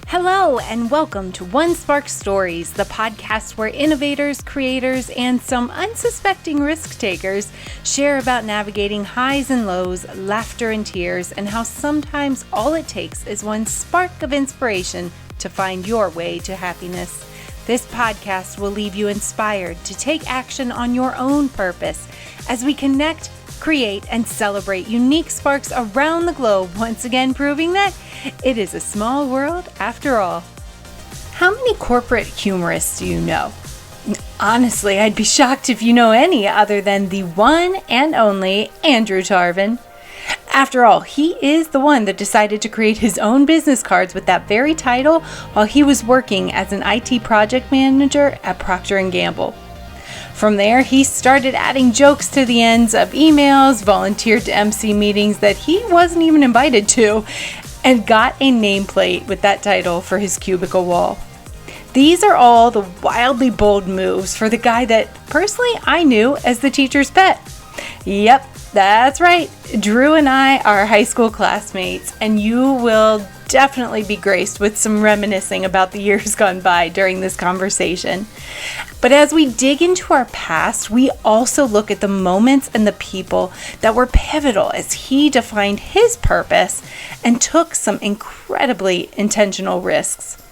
Hello, and welcome to One Spark Stories, the podcast where innovators, creators, and some unsuspecting risk takers share about navigating highs and lows, laughter and tears, and how sometimes all it takes is one spark of inspiration to find your way to happiness. This podcast will leave you inspired to take action on your own purpose as we connect, create, and celebrate unique sparks around the globe, once again proving that it is a small world after all. How many corporate humorists do you know? Honestly, I'd be shocked if you know any other than the one and only Andrew Tarvin. After all, he is the one that decided to create his own business cards with that very title while he was working as an IT project manager at Procter & Gamble. From there, he started adding jokes to the ends of emails, volunteered to MC meetings that he wasn't even invited to, and got a nameplate with that title for his cubicle wall. These are all the wildly bold moves for the guy that personally I knew as the teacher's pet. Yep, that's right. Drew and I are high school classmates, and you will definitely be graced with some reminiscing about the years gone by during this conversation. But as we dig into our past, we also look at the moments and the people that were pivotal as he defined his purpose and took some incredibly intentional risks.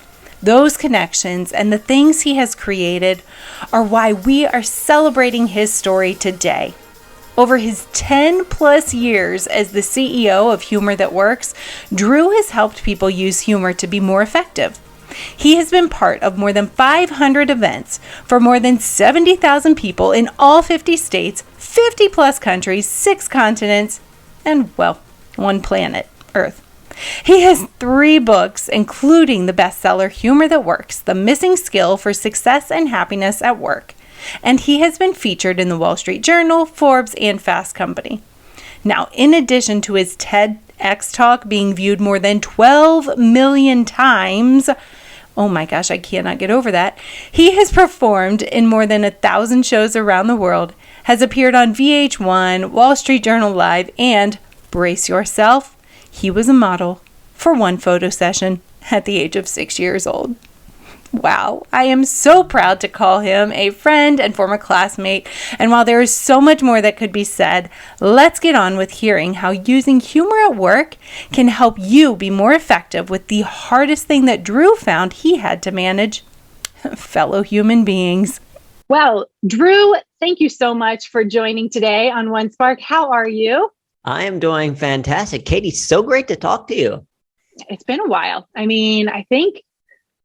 Those connections and the things he has created are why we are celebrating his story today. Over his 10 plus years as the CEO of Humor That Works, Drew has helped people use humor to be more effective. He has been part of more than 500 events for more than 70,000 people in all 50 states, 50 plus countries, 6 continents, and, well, one planet, Earth. He has 3 books, including the bestseller Humor That Works, The Missing Skill for Success and Happiness at Work. And he has been featured in the Wall Street Journal, Forbes, and FastCompany. Now, in addition to his TedX talk being viewed more than 12 million times, oh my gosh, I cannot get over that, he has performed in more than 1,000 shows around the world, has appeared on VH1, Wall Street Journal Live, and, brace yourself, he was a model for one photo session at the age of 6 years old. Wow, I am so proud to call him a friend and former classmate, and while there is so much more that could be said, let's get on with hearing how using humor at work can help you be more effective with the hardest thing that Drew found he had to manage: fellow human beings. Well, Drew, thank you so much for joining today on One Spark. How are you? I am doing fantastic. Katie, so great to talk to you. It's been a while. I mean, I think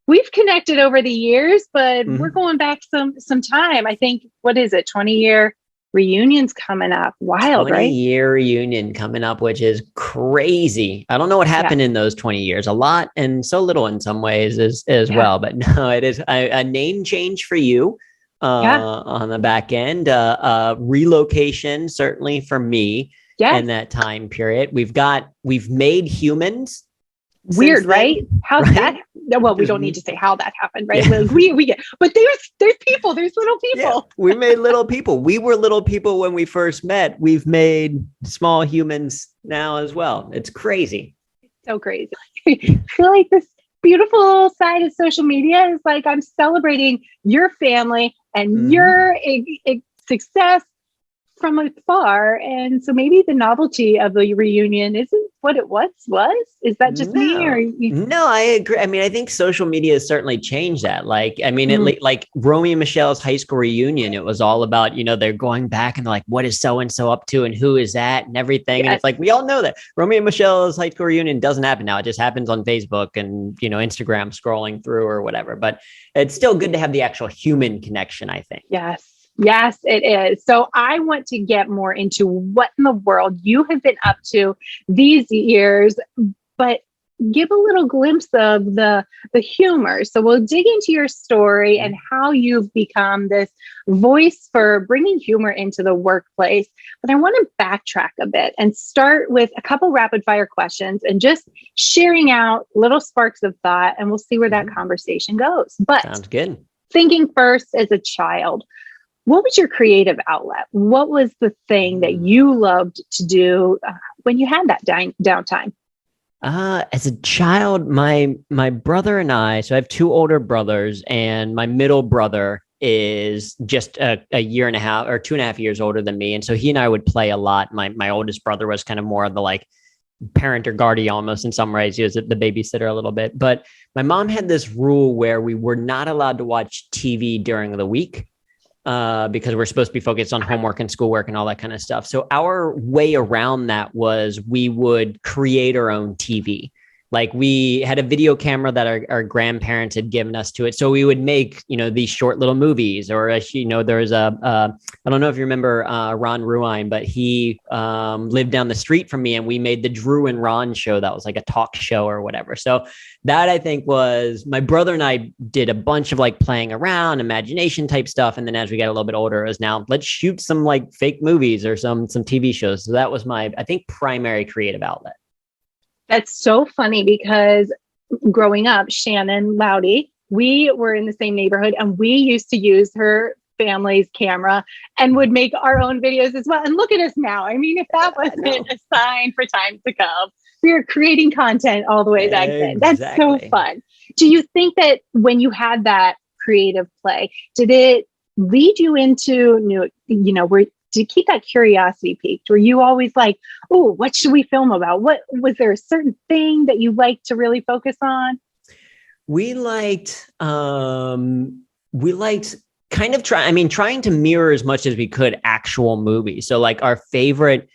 we've connected over the years, but we're going back some time. I think, what is it, 20-year reunion's coming up. Wild, right? 20-year reunion coming up, which is crazy. I don't know what happened in those 20 years. A lot and so little in some ways as well. But no, it is a name change for you on the back end. Relocation, certainly for me in that time period. We've made humans. Weird, right? How's that? Well, we don't need to say how that happened, right? Yeah. We get, but there's people, there's little people. Yeah, we made little people. We were little people when we first met. We've made small humans now as well. It's crazy. So crazy. I feel like this beautiful side of social media is like, I'm celebrating your family and your success from afar. And so maybe the novelty of the reunion isn't what it was. Is that just me or you? No, I agree. I mean, I think social media has certainly changed that. Like, I mean, like Romeo and Michelle's high school reunion, it was all about, they're going back and they're like, what is so-and-so up to and who is that and everything. Yes. And it's like, we all know that Romeo and Michelle's high school reunion doesn't happen now. It just happens on Facebook and, Instagram scrolling through or whatever, but it's still good to have the actual human connection, I think. Yes, it is. So I want to get more into what in the world you have been up to these years, but give a little glimpse of the humor. So we'll dig into your story and how you've become this voice for bringing humor into the workplace. But I want to backtrack a bit and start with a couple rapid fire questions and just sharing out little sparks of thought, and we'll see where that conversation goes. But sounds good. Thinking first as a child, what was your creative outlet? What was the thing that you loved to do when you had that downtime? As a child, my brother and I, so I have two older brothers, and my middle brother is just a year and a half or 2.5 years older than me. And so he and I would play a lot. My oldest brother was kind of more of the like parent or guardian almost in some ways. He was the babysitter a little bit. But my mom had this rule where we were not allowed to watch TV during the week. Because we're supposed to be focused on homework and schoolwork and all that kind of stuff. So our way around that was we would create our own TV. Like we had a video camera that our grandparents had given us to it. So we would make, these short little movies, or, there's I don't know if you remember Ron Ruine, but he lived down the street from me, and we made the Drew and Ron show. That was like a talk show or whatever. So that I think was, my brother and I did a bunch of like playing around, imagination type stuff. And then as we got a little bit older, it was now let's shoot some like fake movies or some TV shows. So that was my, I think, primary creative outlet. That's so funny because growing up, Shannon Loudy, we were in the same neighborhood, and we used to use her family's camera and would make our own videos as well. And look at us now. I mean, if that wasn't a sign for time to come, we were creating content all the way back then. That's so fun. Do you think that when you had that creative play, did it lead you into to keep that curiosity peaked? Were you always like, oh, what should we film about? What was there a certain thing that you liked to really focus on? We liked kind of trying to mirror as much as we could actual movies. So like our favorite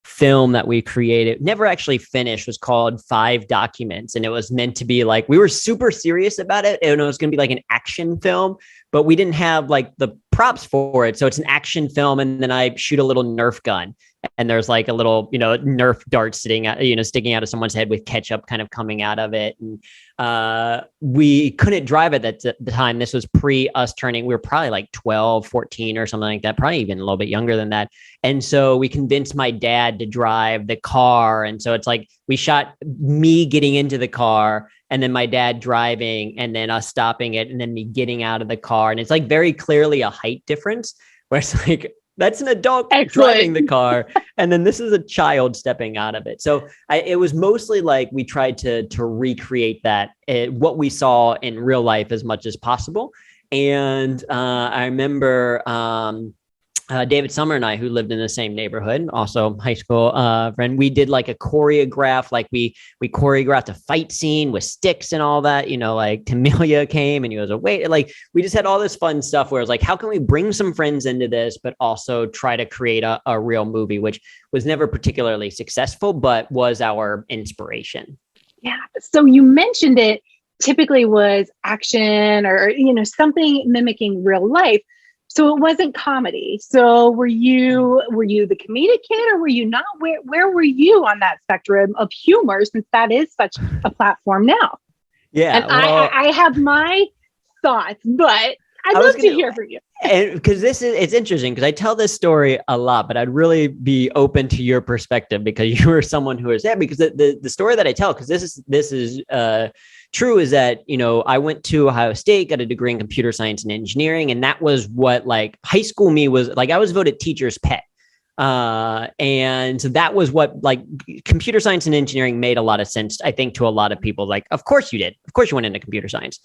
film that we created, never actually finished, was called 5 Documents. And it was meant to be like, we were super serious about it. And it was going to be like an action film, but we didn't have like the props for it. So it's an action film. And then I shoot a little Nerf gun, and there's like a little, Nerf dart sticking out of someone's head with ketchup kind of coming out of it. And we couldn't drive it at the time. This was pre us turning, we were probably like 12, 14 or something like that, probably even a little bit younger than that. And so we convinced my dad to drive the car. And so it's like, we shot me getting into the car, and then my dad driving, and then us stopping it, and then me getting out of the car. And it's like very clearly a height difference, where it's like, that's an adult driving the car, and then this is a child stepping out of it. So it was mostly like we tried to recreate that, what we saw in real life as much as possible. And I remember David Summer and I, who lived in the same neighborhood, also high school friend, we did like a choreograph, like we choreographed a fight scene with sticks and all that, like Tamelia came and he was a wait, like we just had all this fun stuff where it was like, how can we bring some friends into this, but also try to create a real movie, which was never particularly successful, but was our inspiration. Yeah. So you mentioned it typically was action or, something mimicking real life. So it wasn't comedy. So were you the comedic kid, or were you not? Where were you on that spectrum of humor, since that is such a platform now? Yeah. And I have my thoughts, but I'd love to hear from you. And because it's interesting, because I tell this story a lot, but I'd really be open to your perspective, because you were someone who was there. Because the story that I tell, because this is true, is that, I went to Ohio State, got a degree in computer science and engineering. And that was what like high school me was like. I was voted teacher's pet. And so that was what like computer science and engineering made a lot of sense, I think, to a lot of people. Like, of course you did. Of course you went into computer science.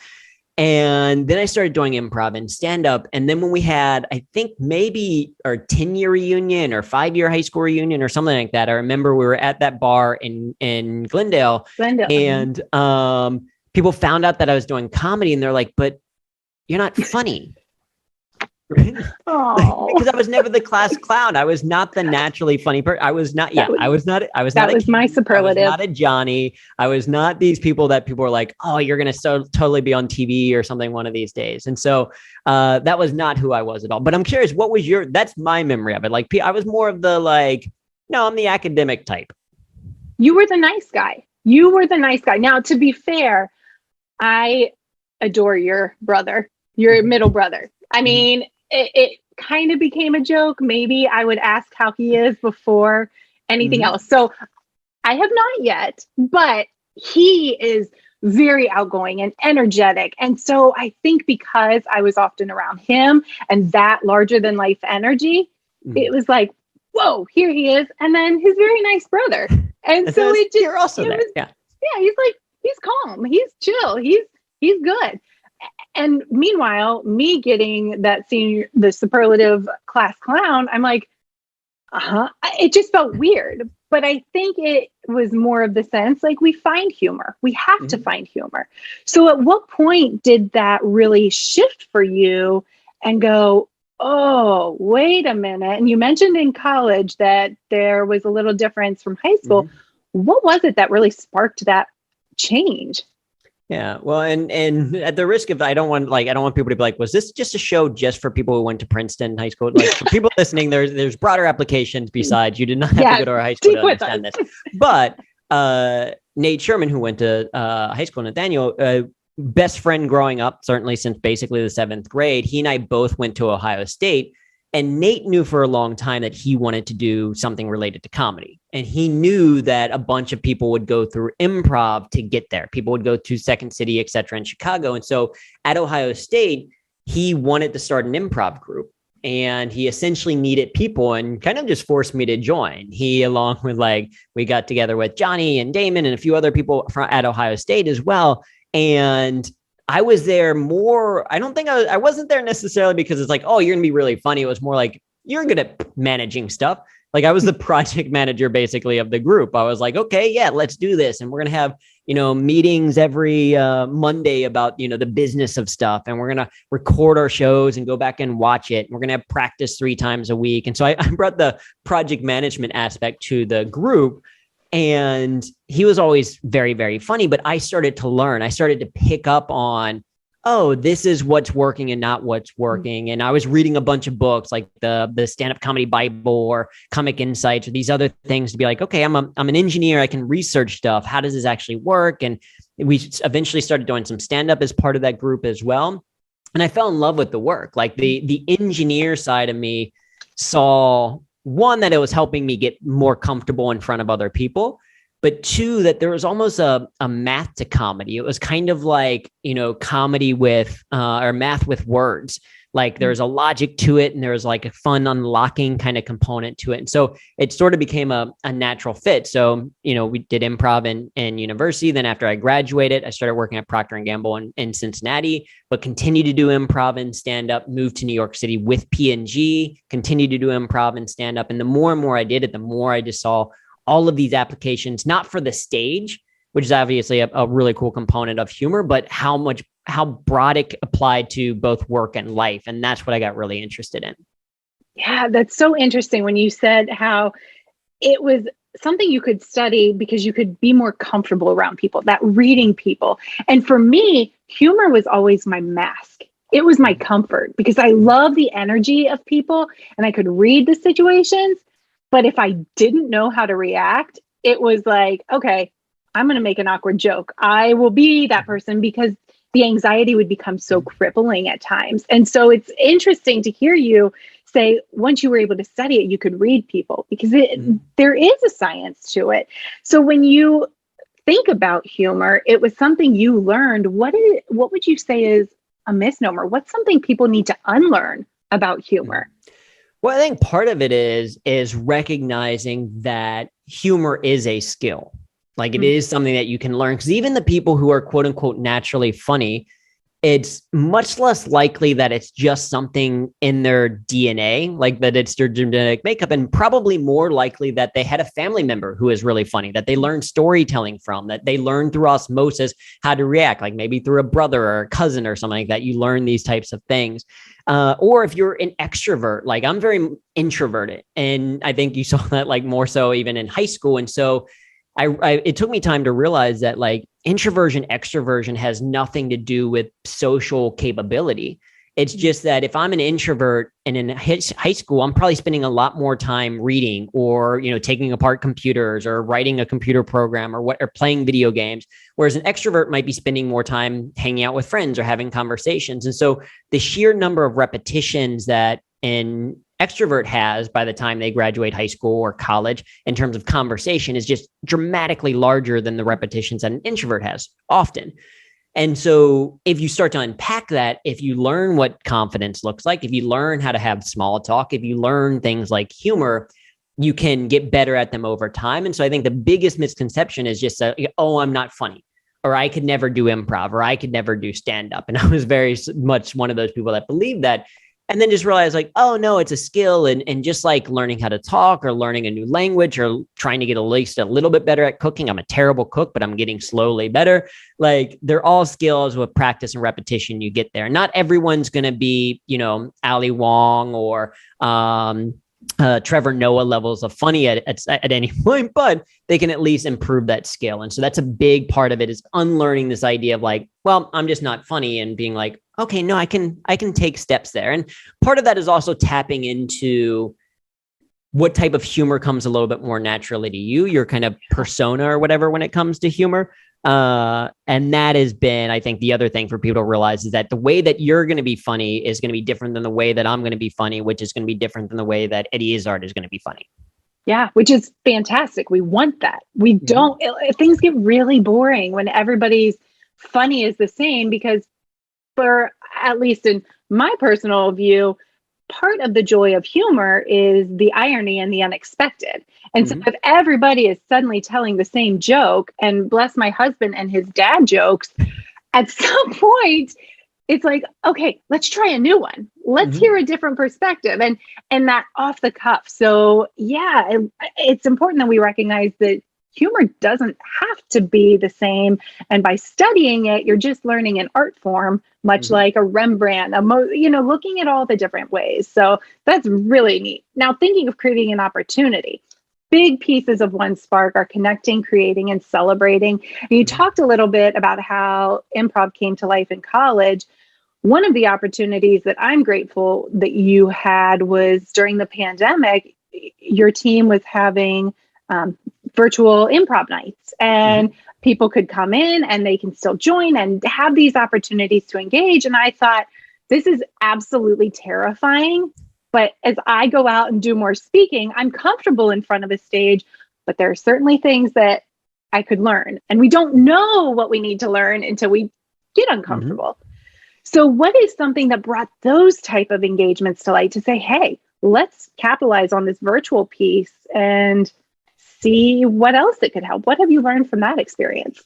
And then I started doing improv and stand-up. And then when we had, I think maybe our 10-year reunion or 5-year high school reunion or something like that, I remember we were at that bar in Glendale. And people found out that I was doing comedy, and they're like, but you're not funny. Because I was never the class clown. I was not the naturally funny person. I was not. Yeah, I was not. That was my superlative. I was not a Johnny. I was not these people that people were like, oh, you're going to totally be on TV or something one of these days. And so that was not who I was at all. But I'm curious, what was that's my memory of it. Like, I was more of the like, no, I'm the academic type. You were the nice guy. Now, to be fair, I adore your brother, your middle brother. I mean, it kind of became a joke. Maybe I would ask how he is before anything else. So I have not yet, but he is very outgoing and energetic. And so I think because I was often around him and that larger than life energy, it was like, whoa, here he is. And then his very nice brother. And so it just, you're also there. Yeah, he's like, he's calm, he's chill, he's good. And meanwhile, me getting the superlative class clown, I'm like, it just felt weird. But I think it was more of the sense, like, we find humor. We have to find humor. So at what point did that really shift for you and go, oh, wait a minute? And you mentioned in college that there was a little difference from high school. What was it that really sparked that change? Yeah. Well, and at the risk of, I don't want people to be like, was this just a show just for people who went to Princeton high school? Like, for people listening, there's broader applications besides. You did not have to go to our high school to understand this. But Nate Sherman, who went to high school, Nathaniel, best friend growing up, certainly since basically the 7th grade, he and I both went to Ohio State. And Nate knew for a long time that he wanted to do something related to comedy. And he knew that a bunch of people would go through improv to get there. People would go to Second City, et cetera, in Chicago. And so at Ohio State, he wanted to start an improv group. And he essentially needed people and kind of just forced me to join. He, along with we got together with Johnny and Damon and a few other people at Ohio State as well. And I was there more. I don't think I wasn't there necessarily because it's like, oh, you're going to be really funny. It was more like, you're good at managing stuff. Like, I was the project manager basically of the group. I was like, okay, yeah, let's do this. And we're going to have, meetings every Monday about, the business of stuff. And we're going to record our shows and go back and watch it. We're going to have practice 3 times a week. And so I brought the project management aspect to the group. And he was always very, very funny, but I started to learn. I started to pick up on, oh, this is what's working and not what's working. And I was reading a bunch of books like the Stand-Up Comedy Bible or Comic Insights or these other things to be like, okay, I'm an engineer. I can research stuff. How does this actually work? And we eventually started doing some stand-up as part of that group as well. And I fell in love with the work. Like the engineer side of me saw, one, that it was helping me get more comfortable in front of other people, but 2, that there was almost a math to comedy. It was kind of like, comedy with, or math with words. Like, there's a logic to it and there's like a fun unlocking kind of component to it. And so it sort of became a natural fit. So, we did improv in university. Then after I graduated, I started working at Procter & Gamble in Cincinnati, but continued to do improv and stand up, moved to New York City with P&G, continued to do improv and stand up. And the more and more I did it, the more I just saw all of these applications, not for the stage, which is obviously a really cool component of humor, but how broad it applied to both work and life. And that's what I got really interested in. Yeah, that's so interesting when you said how it was something you could study because you could be more comfortable around people, that reading people. And for me, humor was always my mask. It was my comfort because I love the energy of people and I could read the situations. But if I didn't know how to react, it was like, okay, I'm going to make an awkward joke. I will be that person because the anxiety would become so crippling at times. And so it's interesting to hear you say, once you were able to study it, you could read people because there is a science to it. So when you think about humor, it was something you learned. What would you say is a misnomer? What's something people need to unlearn about humor? Well, I think part of it is recognizing that humor is a skill. Like, it is something that you can learn, because even the people who are quote unquote naturally funny, it's much less likely that it's just something in their DNA, like that it's their genetic makeup, and probably more likely that they had a family member who is really funny, that they learned storytelling from, that they learned through osmosis how to react, like maybe through a brother or a cousin or something like that. You learn these types of things. Or if you're an extrovert, like I'm very introverted. And I think you saw that like more so even in high school. And so it took me time to realize that like introversion, extroversion has nothing to do with social capability. It's just that if I'm an introvert and in high school, I'm probably spending a lot more time reading or, taking apart computers or writing a computer program or playing video games. Whereas an extrovert might be spending more time hanging out with friends or having conversations. And so the sheer number of repetitions that an extrovert has by the time they graduate high school or college in terms of conversation is just dramatically larger than the repetitions that an introvert has often. And so if you start to unpack that, if you learn what confidence looks like, if you learn how to have small talk, if you learn things like humor, you can get better at them over time. And so I think the biggest misconception is just, oh, I'm not funny, or I could never do improv, or I could never do stand up. And I was very much one of those people that believed that. And then just realize like, oh no, it's a skill. And just like learning how to talk or learning a new language or trying to get at least a little bit better at cooking. I'm a terrible cook, but I'm getting slowly better. Like they're all skills with practice and repetition. You get there. Not everyone's going to be, Ali Wong or Trevor Noah levels of funny at any point, but they can at least improve that skill. And so that's a big part of it, is unlearning this idea of like, well, I'm just not funny, and being like, okay, no, I can take steps there. And part of that is also tapping into what type of humor comes a little bit more naturally to you, your kind of persona or whatever when it comes to humor. And that has been, I think, the other thing for people to realize is that the way that you're going to be funny is going to be different than the way that I'm going to be funny, which is going to be different than the way that Eddie Izzard is going to be funny. Yeah, which is fantastic. We want that. We don't, things get really boring when everybody's funny is the same, because for, at least in my personal view, part of the joy of humor is the irony and the unexpected. And so if everybody is suddenly telling the same joke, and bless my husband and his dad jokes, at some point, it's like, okay, let's try a new one. Let's hear a different perspective, and that off the cuff. So yeah, it's important that we recognize that humor doesn't have to be the same. And by studying it, you're just learning an art form, much like a Rembrandt, looking at all the different ways. So that's really neat. Now, thinking of creating an opportunity, big pieces of One Spark are connecting, creating, and celebrating. And you talked a little bit about how improv came to life in college. One of the opportunities that I'm grateful that you had was during the pandemic, your team was having virtual improv nights, and people could come in and they can still join and have these opportunities to engage. And I thought, this is absolutely terrifying. But as I go out and do more speaking, I'm comfortable in front of a stage, but there are certainly things that I could learn. And we don't know what we need to learn until we get uncomfortable. So what is something that brought those type of engagements to light to say, hey, let's capitalize on this virtual piece and see what else it could help? What have you learned from that experience?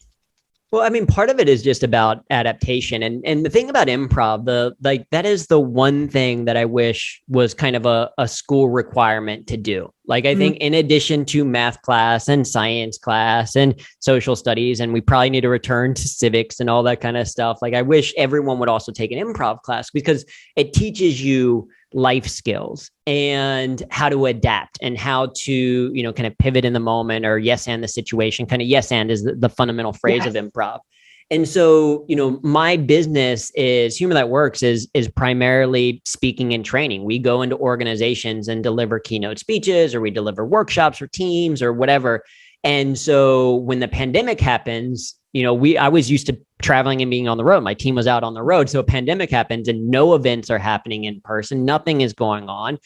Well, I mean, part of it is just about adaptation. And the thing about improv, that is the one thing that I wish was kind of a school requirement to do. Like, I think in addition to math class and science class and social studies, and we probably need to return to civics and all that kind of stuff. Like, I wish everyone would also take an improv class, because it teaches you life skills and how to adapt and how to, kind of pivot in the moment, or yes and the situation. Kind of yes and is the fundamental phrase of improv. And so, my business is Humor That Works is primarily speaking and training. We go into organizations and deliver keynote speeches, or we deliver workshops for teams or whatever. And so when the pandemic happens, I was used to traveling and being on the road. My team was out on the road. So a pandemic happens and no events are happening in person. Nothing is going on.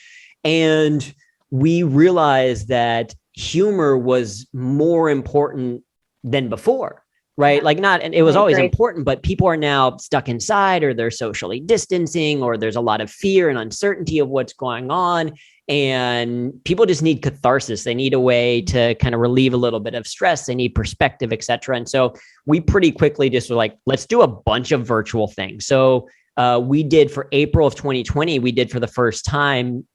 And we realized that humor was more important than before, right? And it was always important, but people are now stuck inside, or they're socially distancing, or there's a lot of fear and uncertainty of what's going on. And people just need catharsis. They need a way to kind of relieve a little bit of stress. They need perspective, et cetera. And so we pretty quickly just were like, let's do a bunch of virtual things. So we did, for April of 2020, we did for the first time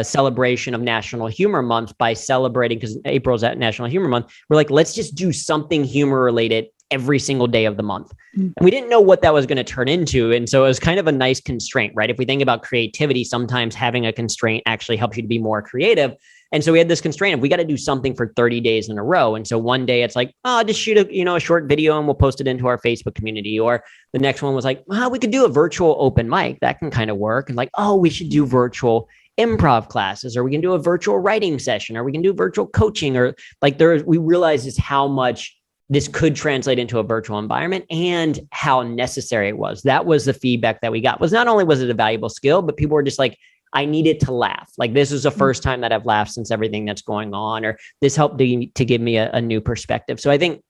celebration of National Humor Month by celebrating, because April's at National Humor Month. We're like, let's just do something humor related every single day of the month. And we didn't know what that was going to turn into. And so it was kind of a nice constraint, right? If we think about creativity, sometimes having a constraint actually helps you to be more creative. And so we had this constraint of, we got to do something for 30 days in a row. And so one day it's like, oh, just shoot a short video and we'll post it into our Facebook community. Or the next one was like, we could do a virtual open mic. That can kind of work. And like, oh, we should do virtual improv classes, or we can do a virtual writing session, or we can do virtual coaching, or we realized just how much this could translate into a virtual environment and how necessary it was. That was the feedback that we got. Was not only was it a valuable skill, but people were just like, I needed to laugh. Like, this is the first time that I've laughed since everything that's going on, or this helped to give me a new perspective. So I think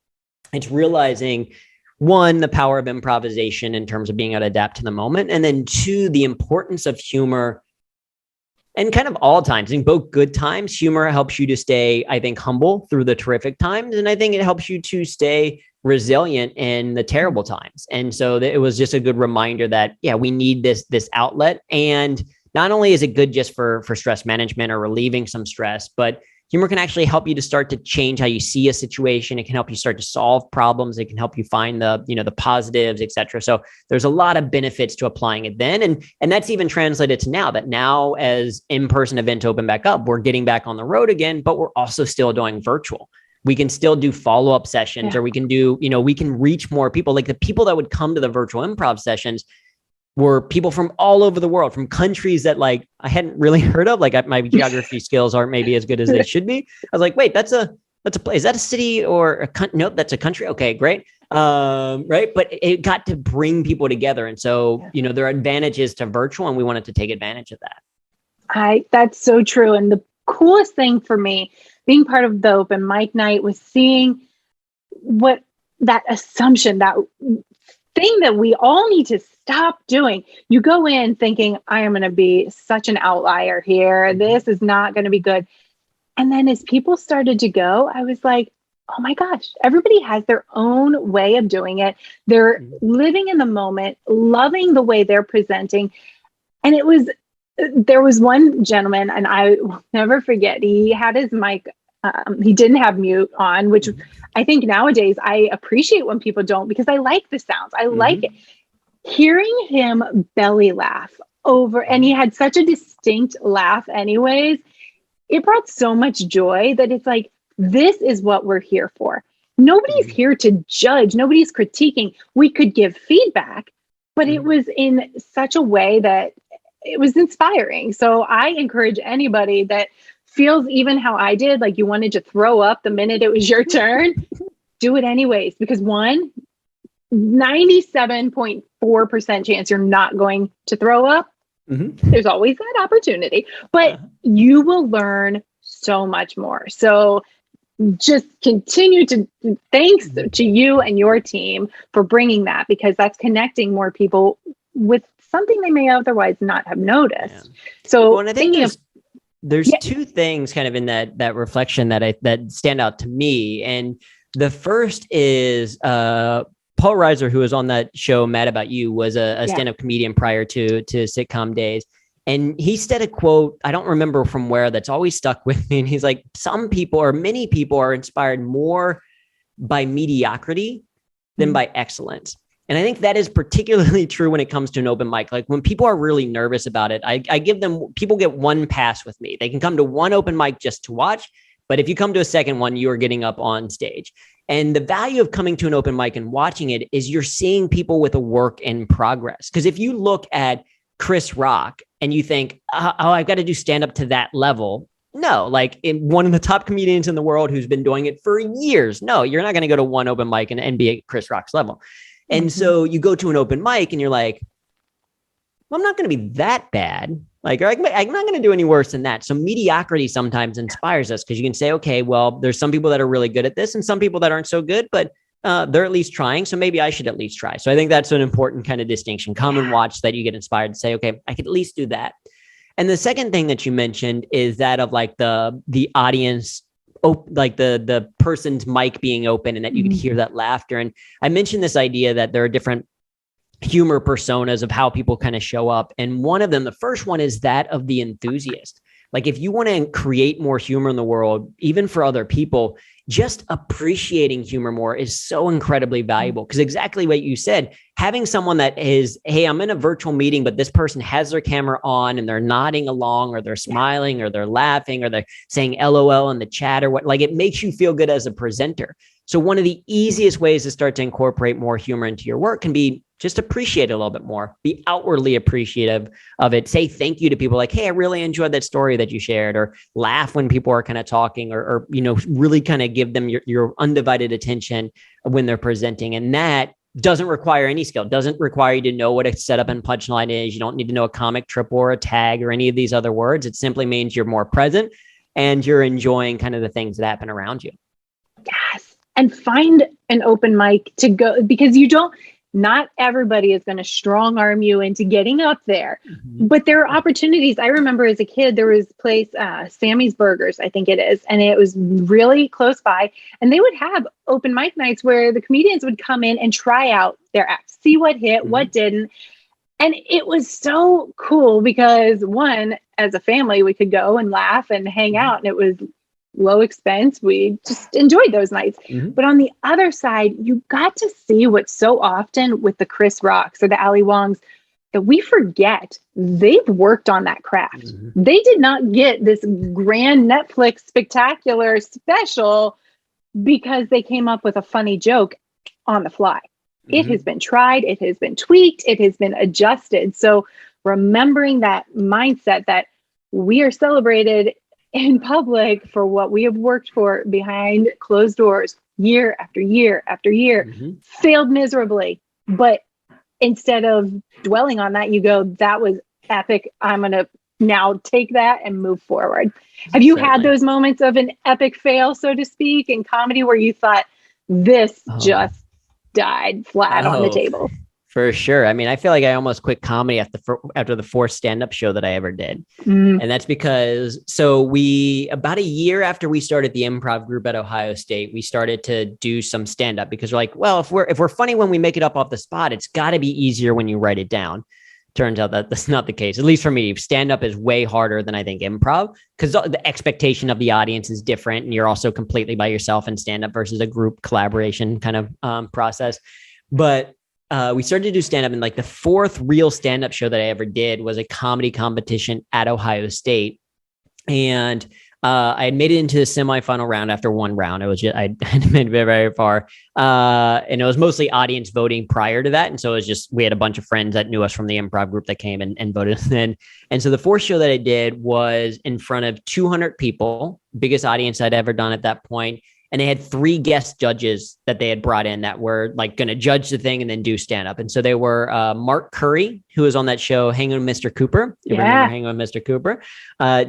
it's realizing, one, the power of improvisation in terms of being able to adapt to the moment. And then two, the importance of humor and kind of all times. In both good times, humor helps you to stay, I think, humble through the terrific times. And I think it helps you to stay resilient in the terrible times. And so it was just a good reminder that, yeah, we need this outlet. And not only is it good just for stress management or relieving some stress, but humor can actually help you to start to change how you see a situation. It can help you start to solve problems. It can help you find the positives, et cetera. So there's a lot of benefits to applying it then. And that's even translated to now as in-person events open back up, we're getting back on the road again, but we're also still doing virtual. We can still do follow-up sessions, or we can do, we can reach more people. Like, the people that would come to the virtual improv sessions were people from all over the world, from countries that, like, I hadn't really heard of. Like, my geography skills aren't maybe as good as they should be. I was like, wait, that's a place. Is that a city or a country? Nope, that's a country. Okay, great. Right. But it got to bring people together. And so, there are advantages to virtual, and we wanted to take advantage of that. That's so true. And the coolest thing for me being part of the open mic night was seeing what that assumption, that thing that we all need to stop doing. You go in thinking, I am going to be such an outlier here. This is not going to be good. And then as people started to go, I was like, oh my gosh, everybody has their own way of doing it. They're living in the moment, loving the way they're presenting. And there was one gentleman, and I will never forget, he had his mic, he didn't have mute on, which I think nowadays I appreciate when people don't, because I like the sounds. I like it. Hearing him belly laugh over, and he had such a distinct laugh anyways, it brought so much joy that it's like, this is what we're here for. Nobody's here to judge. Nobody's critiquing. We could give feedback, but it was in such a way that it was inspiring. So I encourage anybody that feels even how I did, like you wanted to throw up the minute it was your turn, do it anyways. Because 97.4% chance you're not going to throw up. There's always that opportunity, but you will learn so much more. So just continue to, thanks to you and your team for bringing that, because that's connecting more people with something they may otherwise not have noticed. So and I think there's two things kind of in that reflection that stand out to me. And the first is Paul Reiser, who was on that show, Mad About You, was a stand-up comedian prior to sitcom days. And he said a quote, I don't remember from where, that's always stuck with me. And he's like, some people, or many people, are inspired more by mediocrity than by excellence. And I think that is particularly true when it comes to an open mic. Like, when people are really nervous about it, I give them, people get one pass with me. They can come to one open mic just to watch. But if you come to a second one, you are getting up on stage. And the value of coming to an open mic and watching it is you're seeing people with a work in progress. Because if you look at Chris Rock and you think, oh, I've got to do stand up to that level. No, like, one of the top comedians in the world who's been doing it for years. No, you're not going to go to one open mic and be at Chris Rock's level. And so you go to an open mic and you're like, well, I'm not going to be that bad. Like, I'm not going to do any worse than that. So mediocrity sometimes inspires us, because you can say, okay, well, there's some people that are really good at this and some people that aren't so good, but they're at least trying. So maybe I should at least try. So I think that's an important kind of distinction. Come and watch, that you get inspired to say, okay, I could at least do that. And the second thing that you mentioned is that of like the audience, like the person's mic being open, and that you could hear that laughter. And I mentioned this idea that there are different humor personas of how people kind of show up. And one of them, the first one, is that of the enthusiast. Like, if you want to create more humor in the world, even for other people, just appreciating humor more is so incredibly valuable. Because exactly what you said, having someone that is, hey, I'm in a virtual meeting, but this person has their camera on and they're nodding along, or they're smiling, or they're laughing, or they're saying LOL in the chat, or what, like, it makes you feel good as a presenter. So one of the easiest ways to start to incorporate more humor into your work can be just appreciate it a little bit more, be outwardly appreciative of it. Say thank you to people, like, hey, I really enjoyed that story that you shared, or laugh when people are kind of talking, or really kind of give them your undivided attention when they're presenting. And that doesn't require any skill, doesn't require you to know what a setup and punchline is. You don't need to know a comic triple or a tag or any of these other words. It simply means you're more present and you're enjoying kind of the things that happen around you. Yes. And find an open mic to go, because not everybody is going to strong arm you into getting up there, but there are opportunities. I remember as a kid, there was a place, Sammy's Burgers, I think it is. And it was really close by, and they would have open mic nights where the comedians would come in and try out their act, see what hit, what didn't. And it was so cool because one, as a family, we could go and laugh and hang out, and it was low expense. We just enjoyed those nights. But on the other side, you got to see what so often with the Chris Rocks or the Ali Wongs that we forget. They've worked on that craft. They did not get this grand Netflix spectacular special because they came up with a funny joke on the fly. It has been tried, it has been tweaked, it has been adjusted. So remembering that mindset that we are celebrated in public for what we have worked for behind closed doors year after year after year, failed miserably. But instead of dwelling on that, you go, that was epic. I'm going to now take that and move forward. Have you had those moments of an epic fail, so to speak, in comedy where you thought this just died flat on the table? For sure. I mean, I feel like I almost quit comedy after the fourth stand-up show that I ever did. And that's because, about a year after we started the improv group at Ohio State, we started to do some stand-up because we're like, well, if we're funny when we make it up off the spot, it's got to be easier when you write it down. Turns out that that's not the case. At least for me, stand-up is way harder than I think improv, because the expectation of the audience is different. And you're also completely by yourself in stand-up versus a group collaboration kind of process. But we started to do stand-up, and like the fourth real stand-up show that I ever did was a comedy competition at Ohio State. And I had made it into the semifinal round after one round. I hadn't made it very far. And it was mostly audience voting prior to that. And so it was just, we had a bunch of friends that knew us from the improv group that came and voted then. And so the fourth show that I did was in front of 200 people, biggest audience I'd ever done at that point. And they had 3 guest judges that they had brought in that were like going to judge the thing and then do stand up. And so they were Mark Curry, who was on that show, Hanging with Mr. Cooper. You remember Hanging with Mr. Cooper?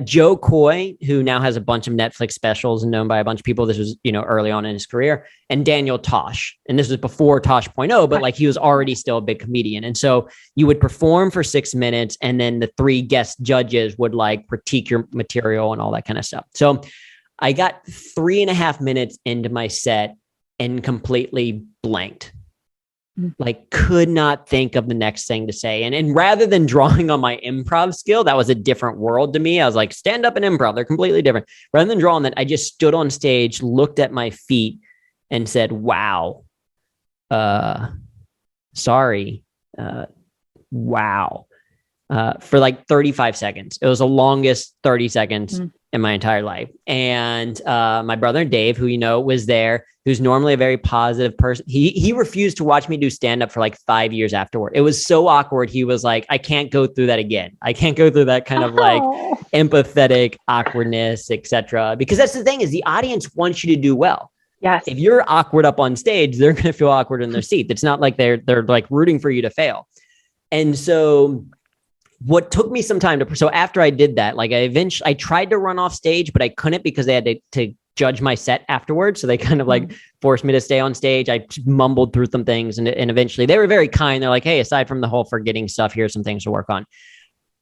Joe Coy, who now has a bunch of Netflix specials and known by a bunch of people. This was, early on in his career. And Daniel Tosh. And this was before Tosh.0, but like he was already still a big comedian. And so you would perform for 6 minutes, and then the 3 guest judges would like critique your material and all that kind of stuff. So I got 3.5 minutes into my set and completely blanked. Like could not think of the next thing to say. And rather than drawing on my improv skill, that was a different world to me. I was like, stand up and improv, they're completely different. Rather than drawing that, I just stood on stage, looked at my feet and said, wow, sorry, wow, for like 35 seconds. It was the longest 30 seconds in my entire life. And my brother Dave, who was there, who's normally a very positive person, he refused to watch me do stand-up for like 5 years afterward. It was so awkward. He was like, I can't go through that again. I can't go through that kind of like empathetic awkwardness, etc. Because that's the thing, is the audience wants you to do well. Yes. If you're awkward up on stage, they're going to feel awkward in their seat. It's not like they're like rooting for you to fail. And so what took me some time so after I did that, like I tried to run off stage, but I couldn't because they had to judge my set afterwards. So they kind of like forced me to stay on stage. I mumbled through some things and eventually they were very kind. They're like, hey, aside from the whole forgetting stuff, here's some things to work on.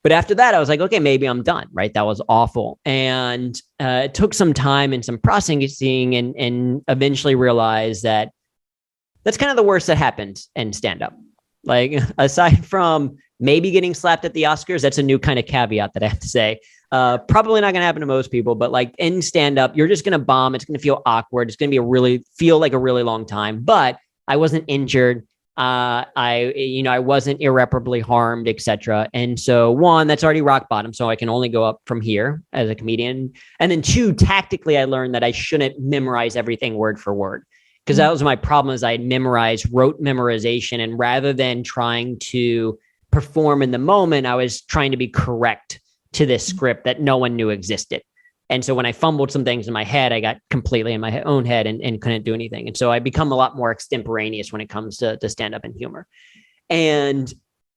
But after that, I was like, okay, maybe I'm done, right? That was awful. And it took some time and some processing and eventually realized that that's kind of the worst that happened in stand-up. Like aside from maybe getting slapped at the Oscars, that's a new kind of caveat that I have to say. Probably not going to happen to most people, but like in stand-up, you're just going to bomb. It's going to feel awkward. It's going to be feel like a really long time, but I wasn't injured. I wasn't irreparably harmed, etc. And so 1, that's already rock bottom. So I can only go up from here as a comedian. And then 2, tactically, I learned that I shouldn't memorize everything word for word. Because that was my problem, is I had rote memorization. And rather than trying to perform in the moment, I was trying to be correct to this script that no one knew existed. And so when I fumbled some things in my head, I got completely in my own head and couldn't do anything. And so I become a lot more extemporaneous when it comes to stand up and humor. And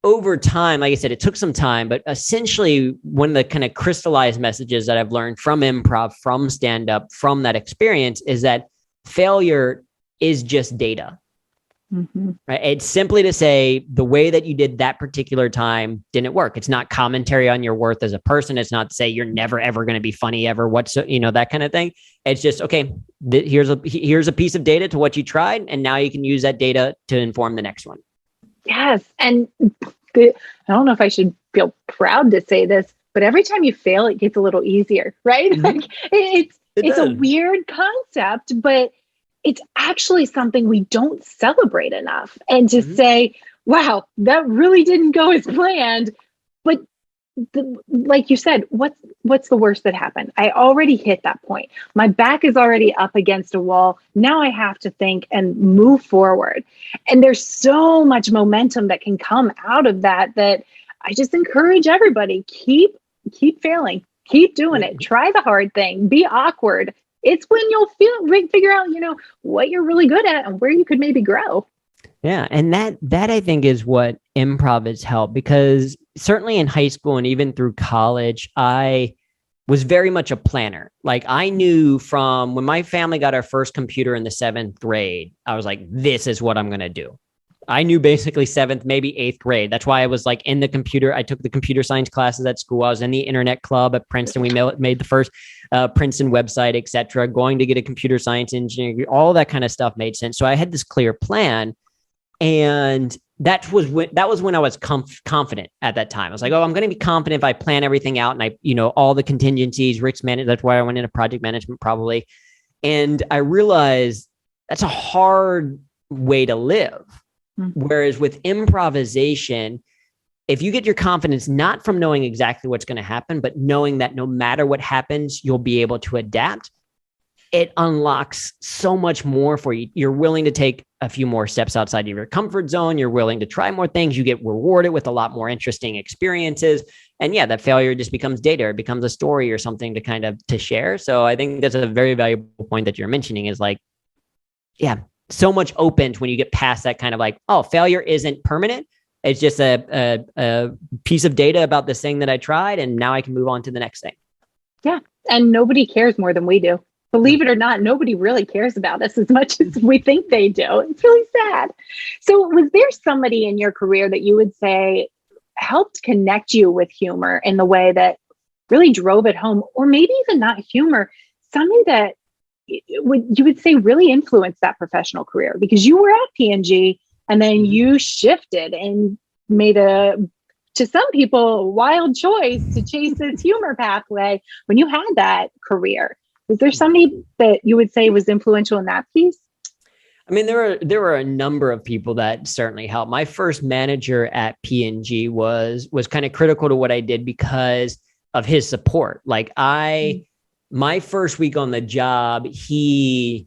over time, like I said, it took some time, but essentially one of the kind of crystallized messages that I've learned from improv, from stand up, from that experience is that failure is just data. Right? It's simply to say the way that you did that particular time didn't work. It's not commentary on your worth as a person. It's not to say you're never, ever going to be funny ever. That kind of thing. It's just, okay, here's a piece of data to what you tried. And now you can use that data to inform the next one. Yes. And I don't know if I should feel proud to say this, but every time you fail, it gets a little easier, right? Like it's a weird concept, but it's actually something we don't celebrate enough. And to say, wow, that really didn't go as planned. But like you said, what's the worst that happened? I already hit that point. My back is already up against a wall. Now I have to think and move forward. And there's so much momentum that can come out of that I just encourage everybody, keep failing, keep doing it. Try the hard thing, be awkward. It's when you'll figure out, what you're really good at and where you could maybe grow. Yeah. And that I think is what improv has helped, because certainly in high school and even through college, I was very much a planner. Like I knew from when my family got our first computer in the 7th grade, I was like, this is what I'm going to do. I knew basically 7th, maybe 8th grade. That's why I was like in the computer. I took the computer science classes at school. I was in the internet club at Princeton. We made the first Princeton website, etc. Going to get a computer science engineering, all that kind of stuff made sense. So I had this clear plan. And that was when I was confident at that time. I was like, oh, I'm going to be confident if I plan everything out and all the contingencies, risk management. That's why I went into project management probably. And I realized that's a hard way to live. Whereas with improvisation, if you get your confidence not from knowing exactly what's going to happen, but knowing that no matter what happens, you'll be able to adapt, it unlocks so much more for you. You're willing to take a few more steps outside of your comfort zone. You're willing to try more things. You get rewarded with a lot more interesting experiences. And yeah, that failure just becomes data. It becomes a story or something to share. So I think that's a very valuable point that you're mentioning is like, yeah, so much opens when you get past that kind of like, oh, failure isn't permanent. It's just a piece of data about this thing that I tried. And now I can move on to the next thing. Yeah. And nobody cares more than we do. Believe it or not, nobody really cares about us as much as we think they do. It's really sad. So was there somebody in your career that you would say helped connect you with humor in the way that really drove it home? Or maybe even not humor, something that you would say really influenced that professional career? Because you were at P&G and then you shifted and made to some people, a wild choice to chase this humor pathway when you had that career. Is there somebody that you would say was influential in that piece? I mean, there were a number of people that certainly helped. My first manager at P&G was kind of critical to what I did because of his support. Like my first week on the job, he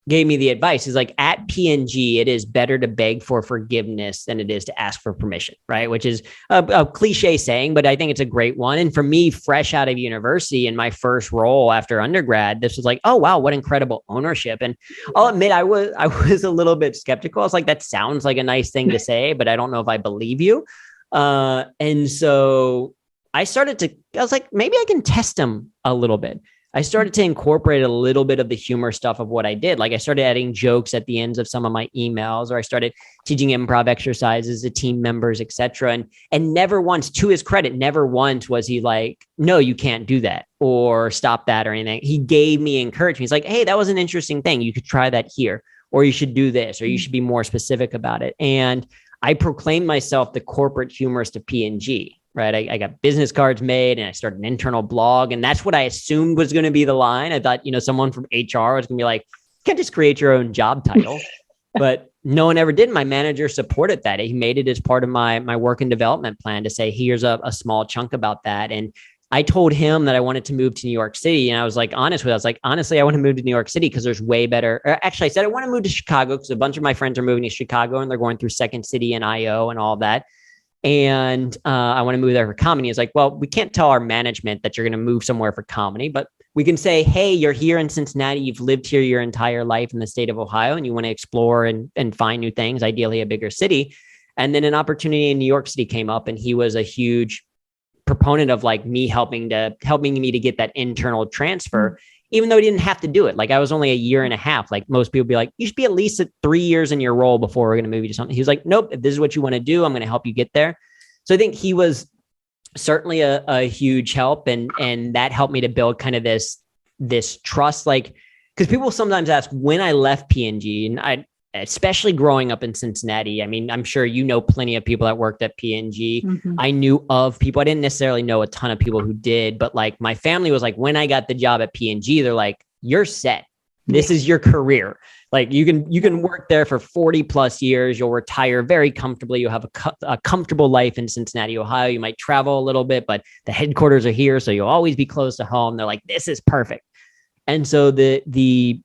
gave me the advice. He's like, at P&G, it is better to beg for forgiveness than it is to ask for permission, right? Which is a cliche saying, but I think it's a great one. And for me, fresh out of university in my first role after undergrad, this was like, oh, wow, what incredible ownership. And I'll admit, I was a little bit skeptical. I was like, that sounds like a nice thing to say, but I don't know if I believe you. And so I was like, maybe I can test him a little bit. I started to incorporate a little bit of the humor stuff of what I did. Like I started adding jokes at the ends of some of my emails, or I started teaching improv exercises to team members, etc. And never once, to his credit, never once was he like, no, you can't do that or stop that or anything. He gave me encouragement. He's like, hey, that was an interesting thing. You could try that here, or you should do this, or you should be more specific about it. And I proclaimed myself the corporate humorist of P&G. Right. I got business cards made and I started an internal blog. And that's what I assumed was going to be the line. I thought, someone from HR was going to be like, you can't just create your own job title. But no one ever did. My manager supported that. He made it as part of my work and development plan to say, here's a small chunk about that. And I told him that I wanted to move to New York City. And I was like, honestly, I want to move to New York City because there's way better. Or actually, I said, I want to move to Chicago because a bunch of my friends are moving to Chicago and they're going through Second City and IO and all that. and I want to move there for comedy. It's like, well, we can't tell our management that you're going to move somewhere for comedy, but we can say, hey, you're here in Cincinnati. You've lived here your entire life in the state of Ohio, and you want to explore and find new things, ideally a bigger city. And then an opportunity in New York City came up, and he was a huge proponent of like me helping me to get that internal transfer, even though he didn't have to do it. Like I was only a year and a half. Like most people be like, you should be at least at 3 years in your role before we're going to move you to something. He was like, nope, if this is what you want to do, I'm going to help you get there. So I think he was certainly a huge help. And that helped me to build kind of this trust. Like, because people sometimes ask when I left P&G, and I, especially growing up in Cincinnati. I mean, I'm sure you know plenty of people that worked at P&G. I knew of people. I didn't necessarily know a ton of people who did, but like my family was like, when I got the job at P&G, they're like, you're set. This is your career. Like you can work there for 40 plus years. You'll retire very comfortably. You'll have a comfortable life in Cincinnati, Ohio. You might travel a little bit, but the headquarters are here. So you'll always be close to home. They're like, this is perfect. And so the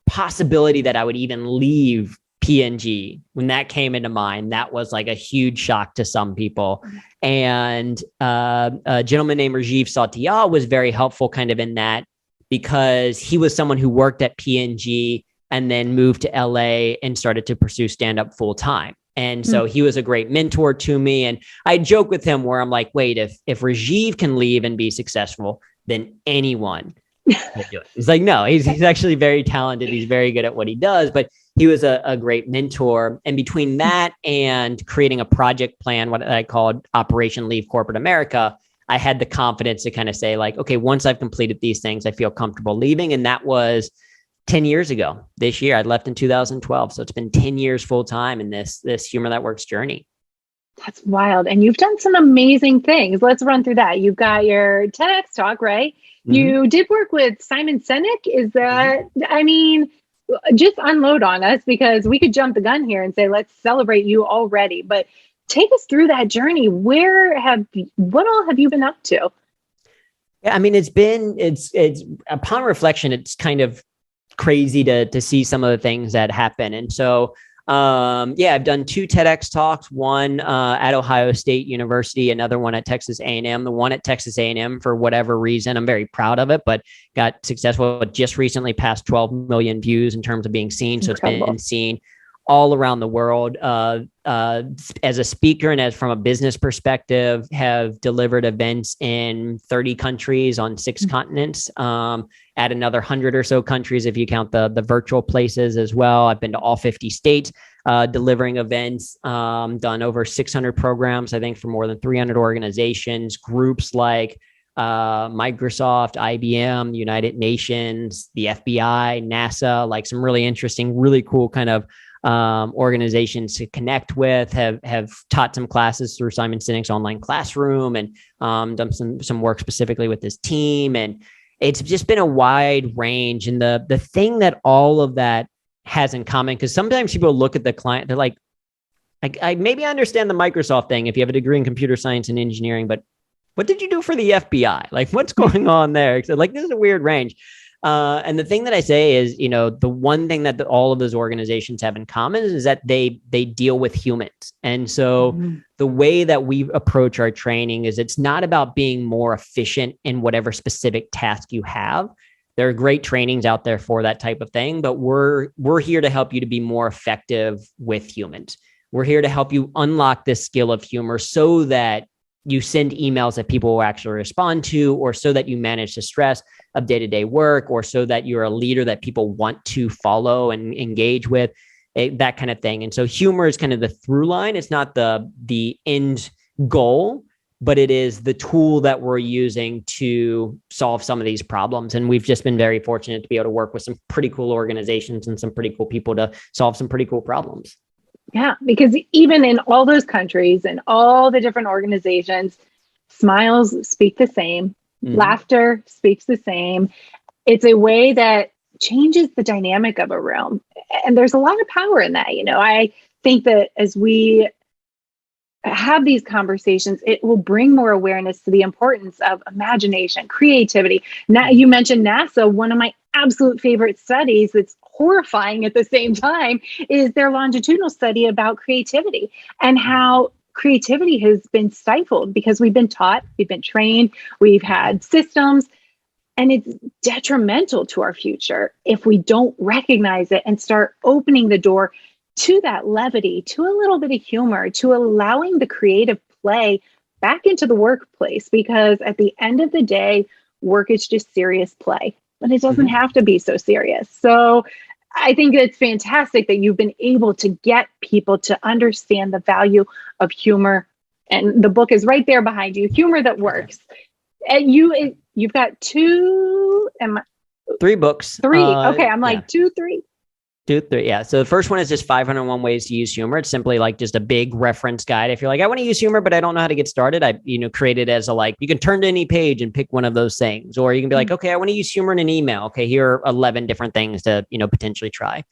possibility that I would even leave P&G, when that came into mind, that was like a huge shock to some people. And a gentleman named Rajiv Satya was very helpful kind of in that, because he was someone who worked at P&G and then moved to LA and started to pursue stand-up full time. And so he was a great mentor to me. And I joke with him where I'm like, wait, if Rajiv can leave and be successful, then anyone can do it. He's like, no, he's actually very talented. He's very good at what he does, but he was a great mentor. And between that and creating a project plan, what I called Operation Leave Corporate America, I had the confidence to kind of say like, okay, once I've completed these things, I feel comfortable leaving. And that was 10 years ago this year. I left in 2012. So it's been 10 years full time in this Humor That Works journey. That's wild. And you've done some amazing things. Let's run through that. You've got your TedX talk, right? You did work with Simon Sinek. Is that, I mean, just unload on us, because we could jump the gun here and say, let's celebrate you already. But take us through that journey. What all have you been up to? Yeah, I mean, it's upon reflection, it's kind of crazy to see some of the things that happen. And so, I've done 2 TEDx talks, one at Ohio State University, another one at Texas A&M. The one at Texas A&M, for whatever reason, I'm very proud of it, but got successful. It just recently passed 12 million views in terms of being seen. So Incredible. It's been seen all around the world. As a speaker and as from a business perspective, have delivered events in 30 countries on 6 continents, at another 100 or so countries if you count the virtual places as well. I've been to all 50 states, delivering events, done over 600 programs, I think, for more than 300 organizations, groups like Microsoft, IBM, United Nations, the FBI, NASA, like some really interesting, really cool kind of organizations to connect with, have taught some classes through Simon Sinek's online classroom, and done some work specifically with his team. And it's just been a wide range. And the thing that all of that has in common, because sometimes people look at the client, they're like, I maybe understand the Microsoft thing if you have a degree in computer science and engineering, but what did you do for the FBI? Like, what's going on there? So, like, this is a weird range. And the thing that I say is, the one thing that all of those organizations have in common is that they deal with humans. And so the way that we approach our training is, it's not about being more efficient in whatever specific task you have. There are great trainings out there for that type of thing, but we're here to help you to be more effective with humans. We're here to help you unlock this skill of humor so that you send emails that people will actually respond to, or so that you manage the stress of day-to-day work, or so that you're a leader that people want to follow and engage with, that kind of thing. And so humor is kind of the through line. It's not the end goal, but it is the tool that we're using to solve some of these problems. And we've just been very fortunate to be able to work with some pretty cool organizations and some pretty cool people to solve some pretty cool problems. Yeah, because even in all those countries and all the different organizations, smiles speak the same, laughter speaks the same. It's a way that changes the dynamic of a room. And there's a lot of power in that. I think that as we have these conversations, it will bring more awareness to the importance of imagination, creativity. Now, you mentioned NASA. One of my absolute favorite studies that's horrifying at the same time is their longitudinal study about creativity, and how creativity has been stifled because we've been taught, we've been trained, we've had systems, and it's detrimental to our future if we don't recognize it and start opening the door to that levity, to a little bit of humor, to allowing the creative play back into the workplace. Because at the end of the day, work is just serious play, but it doesn't have to be so serious. So I think it's fantastic that you've been able to get people to understand the value of humor. And the book is right there behind you, Humor That Works. And you've got three books. Three. Okay. I'm like 2, 3. 2, 3. Yeah. So the first one is just 501 ways to use humor. It's simply like just a big reference guide. If you're like, I want to use humor, but I don't know how to get started, I, create it as you can turn to any page and pick one of those things, or you can be like, okay, I want to use humor in an email. Okay. Here are 11 different things to, potentially try.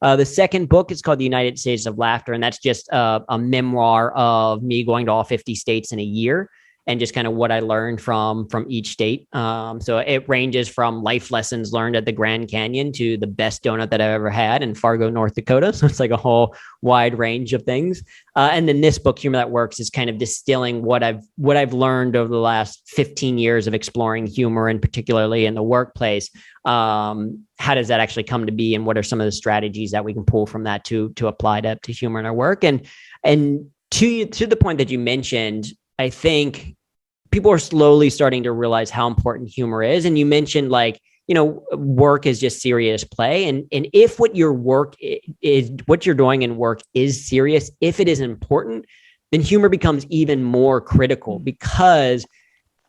The second book is called The United States of Laughter. And that's just a memoir of me going to all 50 states in a year, and just kind of what I learned from each state. So it ranges from life lessons learned at the Grand Canyon to the best donut that I've ever had in Fargo, North Dakota. So it's like a whole wide range of things. And then this book, Humor That Works, is kind of distilling what I've learned over the last 15 years of exploring humor, and particularly in the workplace. How does that actually come to be, and what are some of the strategies that we can pull from that to apply to humor in our work? And to the point that you mentioned, I think people are slowly starting to realize how important humor is. And you mentioned work is just serious play. And if what your work is, what you're doing in work is serious, if it is important, then humor becomes even more critical, because